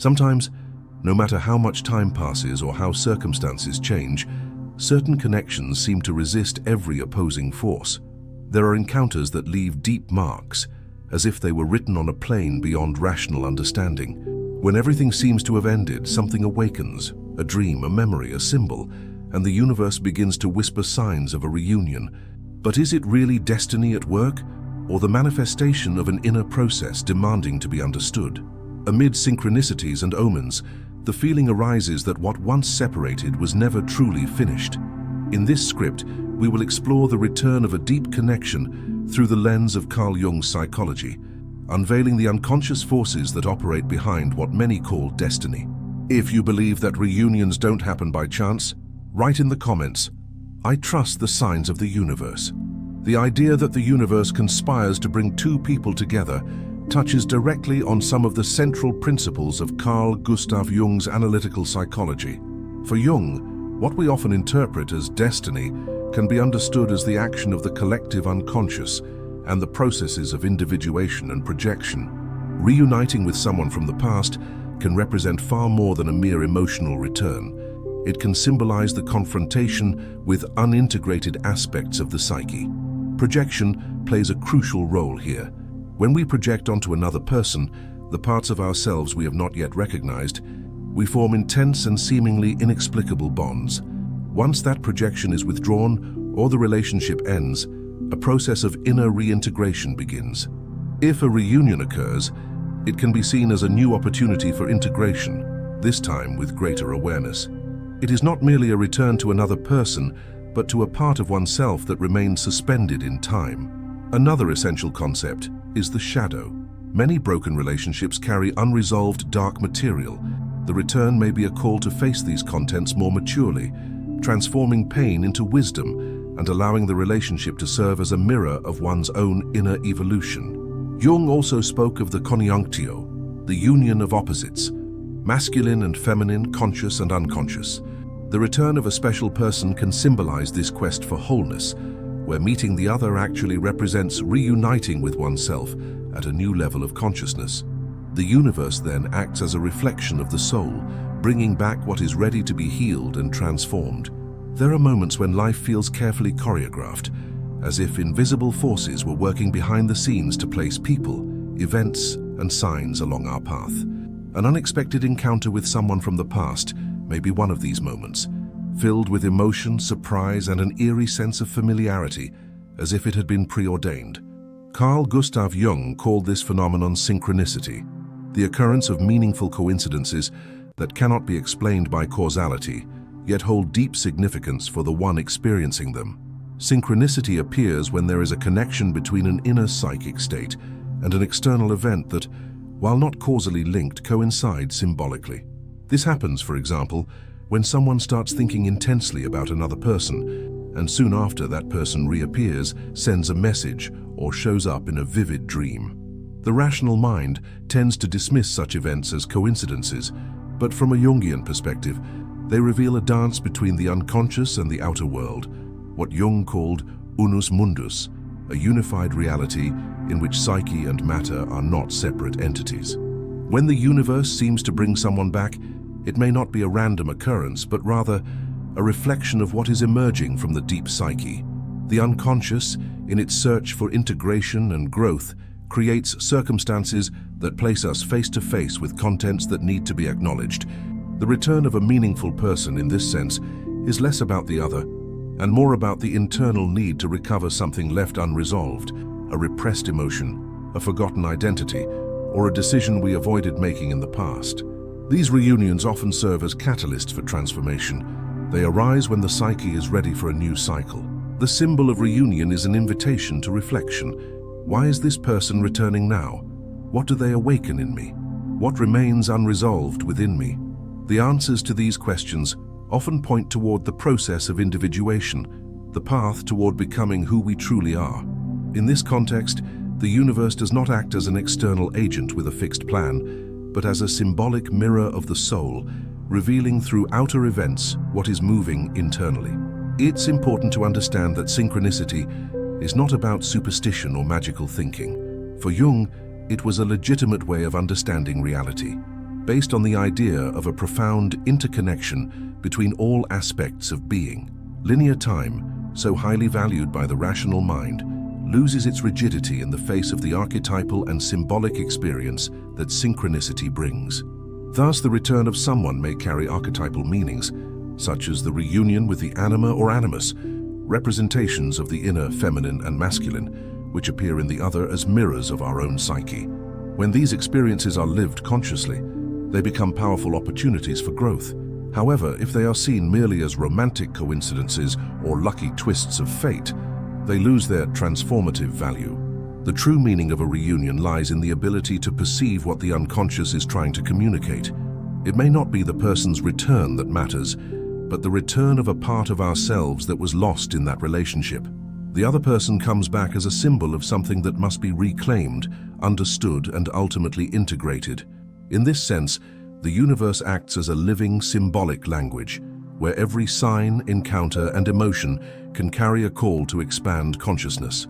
Sometimes, no matter how much time passes or how circumstances change, certain connections seem to resist every opposing force. There are encounters that leave deep marks, as if they were written on a plane beyond rational understanding. When everything seems to have ended, something awakens, a dream, a memory, a symbol, and the universe begins to whisper signs of a reunion. But is it really destiny at work, or the manifestation of an inner process demanding to be understood? Amid synchronicities and omens, the feeling arises that what once separated was never truly finished. In this script, we will explore the return of a deep connection through the lens of Carl Jung's psychology, unveiling the unconscious forces that operate behind what many call destiny. If you believe that reunions don't happen by chance, write in the comments, "I trust the signs of the universe." The idea that the universe conspires to bring two people together touches directly on some of the central principles of Carl Gustav Jung's analytical psychology. For Jung, what we often interpret as destiny can be understood as the action of the collective unconscious and the processes of individuation and projection. Reuniting with someone from the past can represent far more than a mere emotional return. It can symbolize the confrontation with unintegrated aspects of the psyche. Projection plays a crucial role here. When we project onto another person the parts of ourselves we have not yet recognized, we form intense and seemingly inexplicable bonds. Once that projection is withdrawn or the relationship ends, a process of inner reintegration begins. If a reunion occurs, it can be seen as a new opportunity for integration, this time with greater awareness. It is not merely a return to another person, but to a part of oneself that remains suspended in time. Another essential concept is the shadow. Many broken relationships carry unresolved dark material. The return may be a call to face these contents more maturely, transforming pain into wisdom and allowing the relationship to serve as a mirror of one's own inner evolution. Jung also spoke of the conjunctio, the union of opposites, masculine and feminine, conscious and unconscious. The return of a special person can symbolize this quest for wholeness, where meeting the other actually represents reuniting with oneself at a new level of consciousness. The universe then acts as a reflection of the soul, bringing back what is ready to be healed and transformed. There are moments when life feels carefully choreographed, as if invisible forces were working behind the scenes to place people, events, and signs along our path. An unexpected encounter with someone from the past may be one of these moments, filled with emotion, surprise, and an eerie sense of familiarity, as if it had been preordained. Carl Gustav Jung called this phenomenon synchronicity, the occurrence of meaningful coincidences that cannot be explained by causality, yet hold deep significance for the one experiencing them. Synchronicity appears when there is a connection between an inner psychic state and an external event that, while not causally linked, coincide symbolically. This happens, for example, when someone starts thinking intensely about another person, and soon after that person reappears, sends a message, or shows up in a vivid dream. The rational mind tends to dismiss such events as coincidences, but from a Jungian perspective, they reveal a dance between the unconscious and the outer world, what Jung called unus mundus, a unified reality in which psyche and matter are not separate entities. When the universe seems to bring someone back, it may not be a random occurrence, but rather a reflection of what is emerging from the deep psyche. The unconscious, in its search for integration and growth, creates circumstances that place us face to face with contents that need to be acknowledged. The return of a meaningful person in this sense is less about the other and more about the internal need to recover something left unresolved, a repressed emotion, a forgotten identity, or a decision we avoided making in the past. These reunions often serve as catalysts for transformation. They arise when the psyche is ready for a new cycle. The symbol of reunion is an invitation to reflection. Why is this person returning now? What do they awaken in me? What remains unresolved within me? The answers to these questions often point toward the process of individuation, the path toward becoming who we truly are. In this context, the universe does not act as an external agent with a fixed plan, but as a symbolic mirror of the soul, revealing through outer events what is moving internally. It's important to understand that synchronicity is not about superstition or magical thinking. For Jung, it was a legitimate way of understanding reality. based on the idea of a profound interconnection between all aspects of being. Linear time, so highly valued by the rational mind, loses its rigidity in the face of the archetypal and symbolic experience that synchronicity brings. Thus, the return of someone may carry archetypal meanings, such as the reunion with the anima or animus, representations of the inner feminine and masculine, which appear in the other as mirrors of our own psyche. When these experiences are lived consciously, they become powerful opportunities for growth. However, if they are seen merely as romantic coincidences or lucky twists of fate, they lose their transformative value. The true meaning of a reunion lies in the ability to perceive what the unconscious is trying to communicate. It may not be the person's return that matters, but the return of a part of ourselves that was lost in that relationship. The other person comes back as a symbol of something that must be reclaimed, understood, and ultimately integrated. In this sense, the universe acts as a living, symbolic language, where every sign, encounter, and emotion can carry a call to expand consciousness.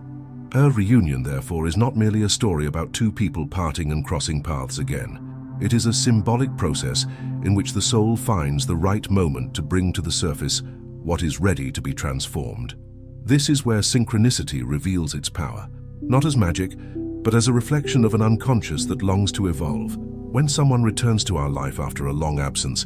A reunion, therefore, is not merely a story about two people parting and crossing paths again. It is a symbolic process in which the soul finds the right moment to bring to the surface what is ready to be transformed. This is where synchronicity reveals its power, not as magic, but as a reflection of an unconscious that longs to evolve. When someone returns to our life after a long absence,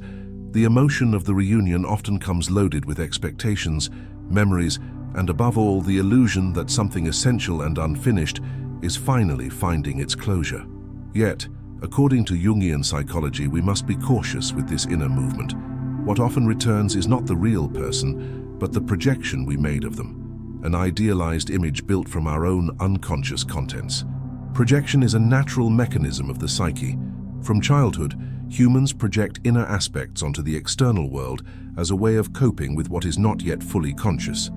the emotion of the reunion often comes loaded with expectations, memories, and above all, the illusion that something essential and unfinished is finally finding its closure. Yet, according to Jungian psychology, we must be cautious with this inner movement. What often returns is not the real person, but the projection we made of them, an idealized image built from our own unconscious contents. Projection is a natural mechanism of the psyche. From childhood, humans project inner aspects onto the external world as a way of coping with what is not yet fully conscious.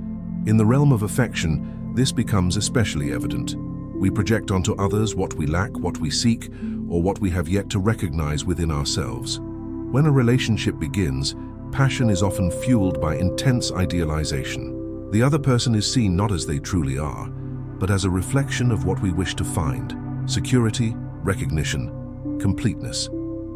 In the realm of affection, this becomes especially evident. We project onto others what we lack, what we seek, or what we have yet to recognize within ourselves. When a relationship begins, passion is often fueled by intense idealization. The other person is seen not as they truly are, but as a reflection of what we wish to find: security, recognition, completeness.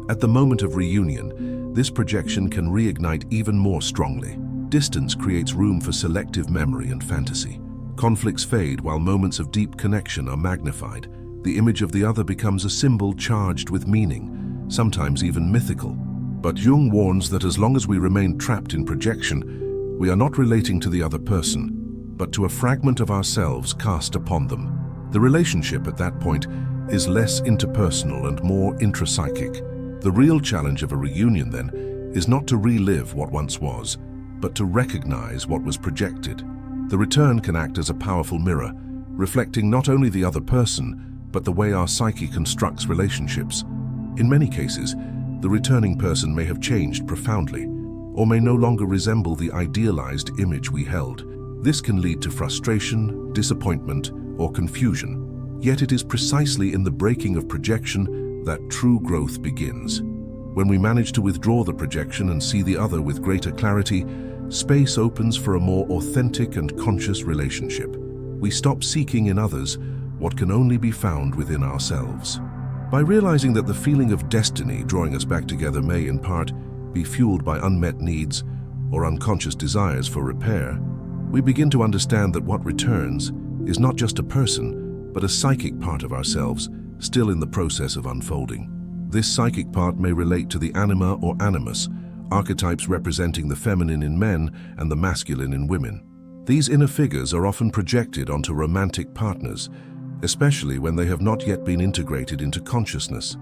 At the moment of reunion, this projection can reignite even more strongly. Distance creates room for selective memory and fantasy. Conflicts fade while moments of deep connection are magnified. The image of the other becomes a symbol charged with meaning, sometimes even mythical. But Jung warns that as long as we remain trapped in projection, we are not relating to the other person, but to a fragment of ourselves cast upon them. The relationship at that point is less interpersonal and more intrapsychic. The real challenge of a reunion, then, is not to relive what once was, but to recognize what was projected. The return can act as a powerful mirror, reflecting not only the other person, but the way our psyche constructs relationships. In many cases, the returning person may have changed profoundly, or may no longer resemble the idealized image we held. This can lead to frustration, disappointment, or confusion. Yet it is precisely in the breaking of projection that true growth begins. When we manage to withdraw the projection and see the other with greater clarity, space opens for a more authentic and conscious relationship. We stop seeking in others what can only be found within ourselves. By realizing that the feeling of destiny drawing us back together may, in part, be fueled by unmet needs or unconscious desires for repair, we begin to understand that what returns is not just a person, but a psychic part of ourselves, still in the process of unfolding. This psychic part may relate to the anima or animus, archetypes representing the feminine in men and the masculine in women. These inner figures are often projected onto romantic partners, especially when they have not yet been integrated into consciousness.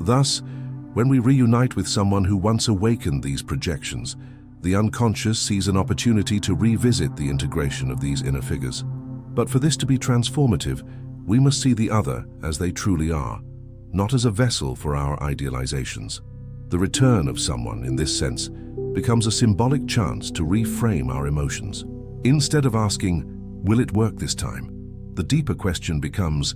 Thus, when we reunite with someone who once awakened these projections, the unconscious sees an opportunity to revisit the integration of these inner figures. But for this to be transformative, we must see the other as they truly are, not as a vessel for our idealizations. The return of someone, in this sense, becomes a symbolic chance to reframe our emotions. Instead of asking, "Will it work this time?" the deeper question becomes,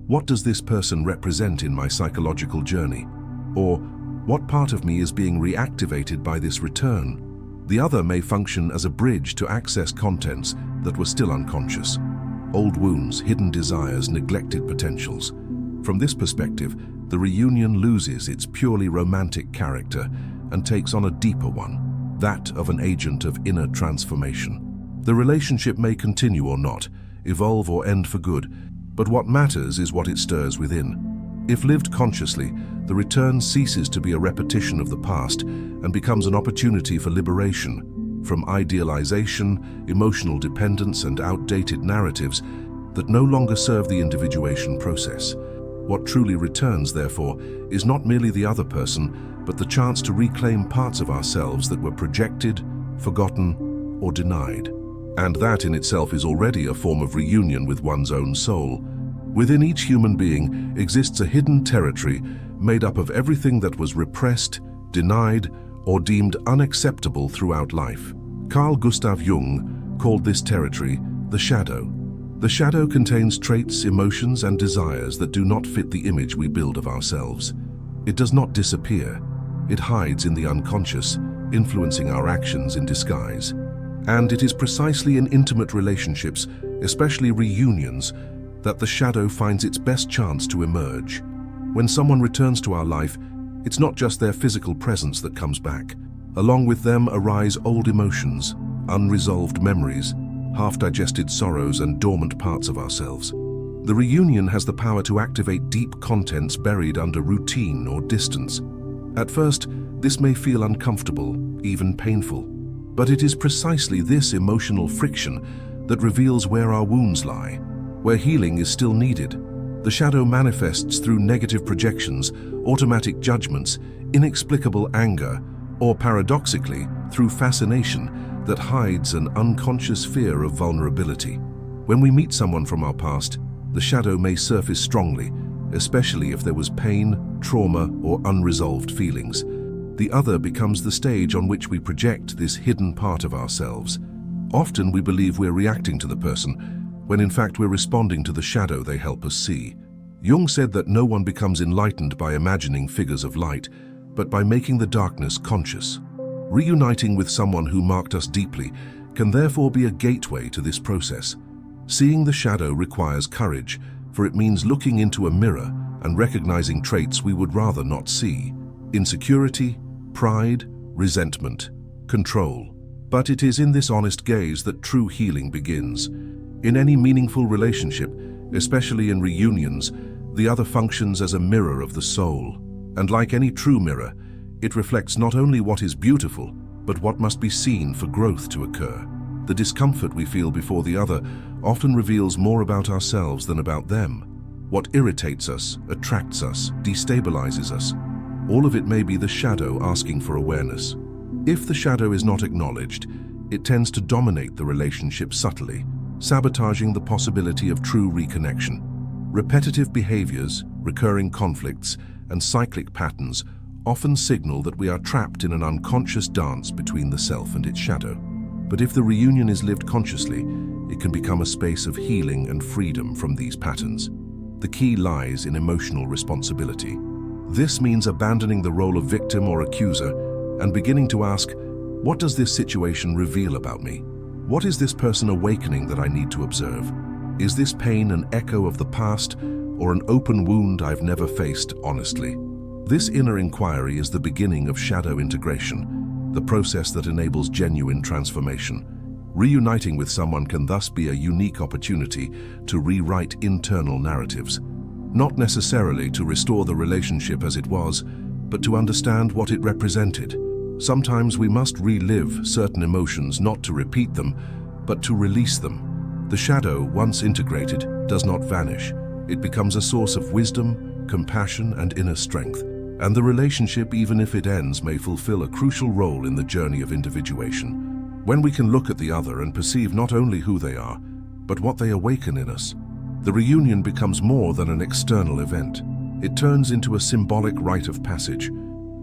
"What does this person represent in my psychological journey?" Or, "What part of me is being reactivated by this return?" The other may function as a bridge to access contents that were still unconscious. Old wounds, hidden desires, neglected potentials. From this perspective, the reunion loses its purely romantic character and takes on a deeper one, that of an agent of inner transformation. The relationship may continue or not, evolve or end for good, but what matters is what it stirs within. If lived consciously, the return ceases to be a repetition of the past and becomes an opportunity for liberation from idealization, emotional dependence, and outdated narratives that no longer serve the individuation process. What truly returns, therefore, is not merely the other person, but the chance to reclaim parts of ourselves that were projected, forgotten, or denied. And that in itself is already a form of reunion with one's own soul. Within each human being exists a hidden territory made up of everything that was repressed, denied, or deemed unacceptable throughout life. Carl Gustav Jung called this territory the shadow. The shadow contains traits, emotions, and desires that do not fit the image we build of ourselves. It does not disappear. It hides in the unconscious, influencing our actions in disguise. And it is precisely in intimate relationships, especially reunions, that the shadow finds its best chance to emerge. When someone returns to our life, it's not just their physical presence that comes back. Along with them arise old emotions, unresolved memories, half-digested sorrows, and dormant parts of ourselves. The reunion has the power to activate deep contents buried under routine or distance. At first, this may feel uncomfortable, even painful, but it is precisely this emotional friction that reveals where our wounds lie, where healing is still needed. The shadow manifests through negative projections, automatic judgments, inexplicable anger, or paradoxically, through fascination that hides an unconscious fear of vulnerability. When we meet someone from our past, the shadow may surface strongly, especially if there was pain, trauma, or unresolved feelings. The other becomes the stage on which we project this hidden part of ourselves. Often we believe we're reacting to the person, when in fact we're responding to the shadow they help us see. Jung said that no one becomes enlightened by imagining figures of light, but by making the darkness conscious. Reuniting with someone who marked us deeply can therefore be a gateway to this process. Seeing the shadow requires courage, for it means looking into a mirror and recognizing traits we would rather not see: insecurity, pride, resentment, control. But it is in this honest gaze that true healing begins. In any meaningful relationship, especially in reunions, the other functions as a mirror of the soul. And like any true mirror, it reflects not only what is beautiful, but what must be seen for growth to occur. The discomfort we feel before the other often reveals more about ourselves than about them. What irritates us, attracts us, destabilizes us, all of it may be the shadow asking for awareness. If the shadow is not acknowledged, it tends to dominate the relationship subtly, sabotaging the possibility of true reconnection. Repetitive behaviors, recurring conflicts, and cyclic patterns often signal that we are trapped in an unconscious dance between the self and its shadow. But if the reunion is lived consciously, it can become a space of healing and freedom from these patterns. The key lies in emotional responsibility. This means abandoning the role of victim or accuser and beginning to ask, what does this situation reveal about me? What is this person awakening that I need to observe? Is this pain an echo of the past or an open wound I've never faced honestly? This inner inquiry is the beginning of shadow integration, the process that enables genuine transformation. Reuniting with someone can thus be a unique opportunity to rewrite internal narratives, not necessarily to restore the relationship as it was, but to understand what it represented. Sometimes we must relive certain emotions not to repeat them, but to release them. The shadow, once integrated, does not vanish. It becomes a source of wisdom, compassion, and inner strength. And the relationship, even if it ends, may fulfill a crucial role in the journey of individuation. When we can look at the other and perceive not only who they are, but what they awaken in us, the reunion becomes more than an external event. It turns into a symbolic rite of passage,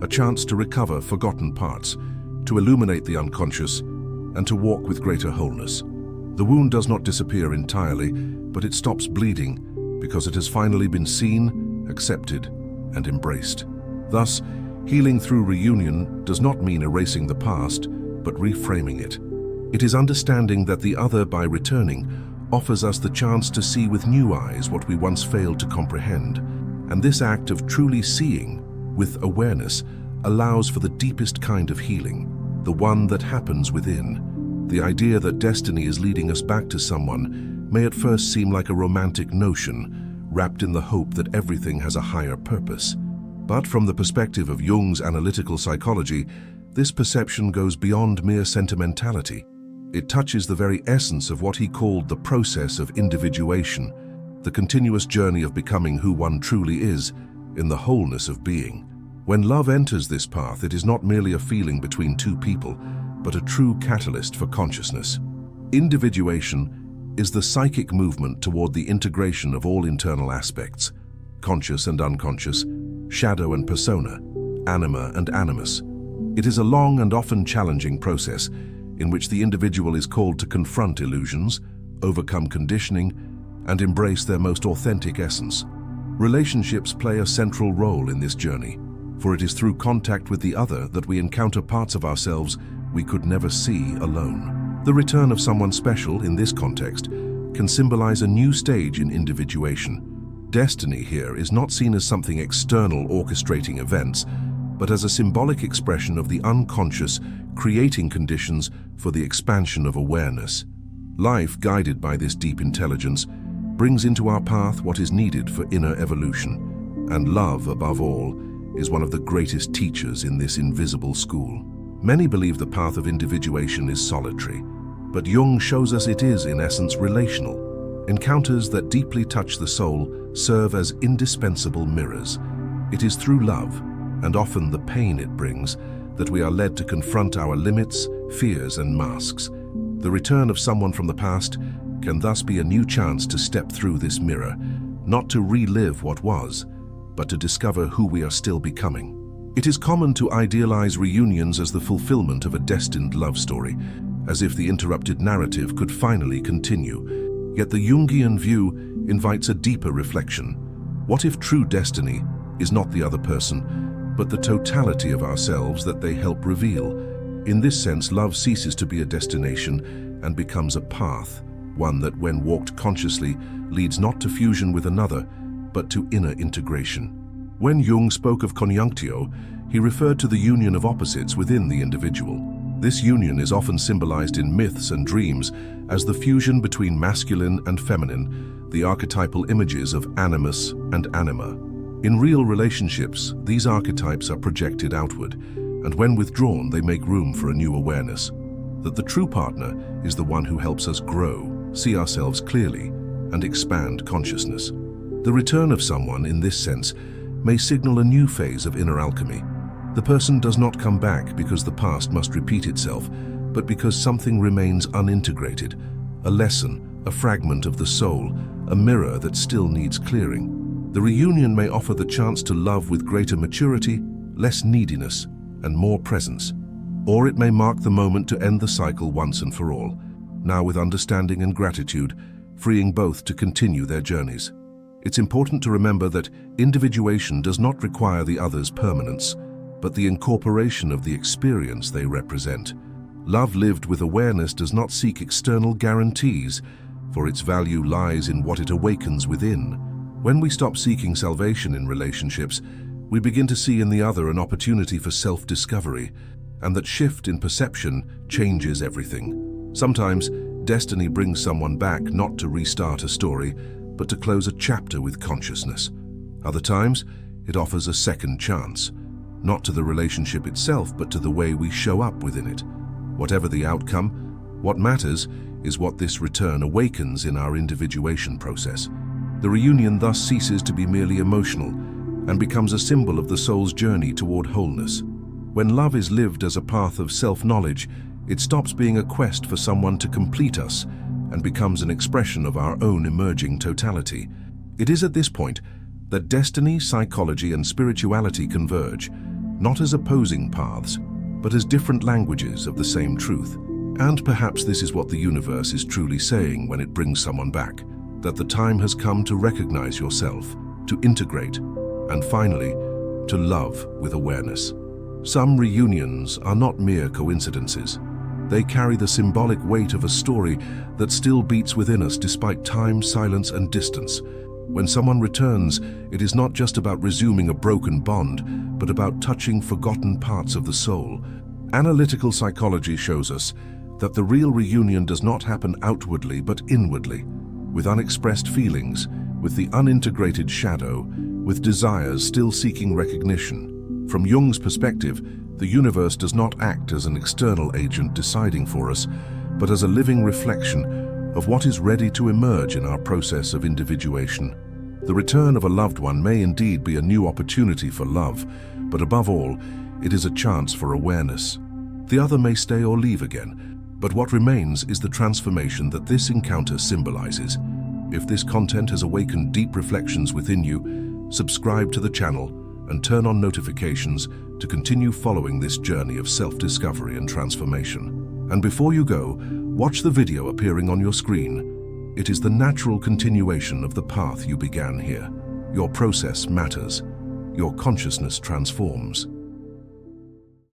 a chance to recover forgotten parts, to illuminate the unconscious, and to walk with greater wholeness. The wound does not disappear entirely, but it stops bleeding because it has finally been seen, accepted, and embraced. Thus, healing through reunion does not mean erasing the past, but reframing it. It is understanding that the other, by returning, offers us the chance to see with new eyes what we once failed to comprehend. And this act of truly seeing, with awareness, allows for the deepest kind of healing, the one that happens within. The idea that destiny is leading us back to someone may at first seem like a romantic notion, wrapped in the hope that everything has a higher purpose. But from the perspective of Jung's analytical psychology, this perception goes beyond mere sentimentality. It touches the very essence of what he called the process of individuation, the continuous journey of becoming who one truly is, in the wholeness of being. When love enters this path, it is not merely a feeling between two people, but a true catalyst for consciousness. Individuation is the psychic movement toward the integration of all internal aspects, conscious and unconscious, shadow and persona, anima and animus. It is a long and often challenging process in which the individual is called to confront illusions, overcome conditioning, and embrace their most authentic essence. Relationships play a central role in this journey, for it is through contact with the other that we encounter parts of ourselves we could never see alone. The return of someone special in this context can symbolize a new stage in individuation. Destiny here is not seen as something external orchestrating events, but as a symbolic expression of the unconscious creating conditions for the expansion of awareness. Life, guided by this deep intelligence, brings into our path what is needed for inner evolution, and love, above all, is one of the greatest teachers in this invisible school. Many believe the path of individuation is solitary, but Jung shows us it is, in essence, relational. Encounters that deeply touch the soul serve as indispensable mirrors. It is through love, and often the pain it brings, that we are led to confront our limits, fears, and masks. The return of someone from the past can thus be a new chance to step through this mirror, not to relive what was, but to discover who we are still becoming. It is common to idealize reunions as the fulfillment of a destined love story, as if the interrupted narrative could finally continue. Yet the Jungian view invites a deeper reflection. What if true destiny is not the other person, but the totality of ourselves that they help reveal? In this sense, love ceases to be a destination and becomes a path, one that, when walked consciously, leads not to fusion with another, but to inner integration. When Jung spoke of conjunctio, he referred to the union of opposites within the individual. This union is often symbolized in myths and dreams as the fusion between masculine and feminine, the archetypal images of animus and anima. In real relationships, these archetypes are projected outward, and when withdrawn, they make room for a new awareness, that the true partner is the one who helps us grow, see ourselves clearly, and expand consciousness. The return of someone, in this sense, may signal a new phase of inner alchemy. The person does not come back because the past must repeat itself, but because something remains unintegrated, a lesson, a fragment of the soul, a mirror that still needs clearing. The reunion may offer the chance to love with greater maturity, less neediness, and more presence. Or it may mark the moment to end the cycle once and for all, now with understanding and gratitude, freeing both to continue their journeys. It's important to remember that individuation does not require the other's permanence, but the incorporation of the experience they represent. Love lived with awareness does not seek external guarantees, for its value lies in what it awakens within. When we stop seeking salvation in relationships, we begin to see in the other an opportunity for self-discovery, and that shift in perception changes everything. Sometimes, destiny brings someone back not to restart a story, but to close a chapter with consciousness. Other times, it offers a second chance, not to the relationship itself, but to the way we show up within it. Whatever the outcome, what matters is what this return awakens in our individuation process. The reunion thus ceases to be merely emotional and becomes a symbol of the soul's journey toward wholeness. When love is lived as a path of self-knowledge, it stops being a quest for someone to complete us and becomes an expression of our own emerging totality. It is at this point that destiny, psychology, and spirituality converge, not as opposing paths, but as different languages of the same truth. And perhaps this is what the universe is truly saying when it brings someone back, that the time has come to recognize yourself, to integrate, and finally, to love with awareness. Some reunions are not mere coincidences. They carry the symbolic weight of a story that still beats within us despite time, silence, and distance. When someone returns, it is not just about resuming a broken bond, but about touching forgotten parts of the soul. Analytical psychology shows us that the real reunion does not happen outwardly but inwardly, with unexpressed feelings, with the unintegrated shadow, with desires still seeking recognition. From Jung's perspective, the universe does not act as an external agent deciding for us, but as a living reflection of what is ready to emerge in our process of individuation. The return of a loved one may indeed be a new opportunity for love, but above all, it is a chance for awareness. The other may stay or leave again, but what remains is the transformation that this encounter symbolizes. If this content has awakened deep reflections within you, subscribe to the channel and turn on notifications to continue following this journey of self-discovery and transformation. And before you go, watch the video appearing on your screen. It is the natural continuation of the path you began here. Your process matters. Your consciousness transforms.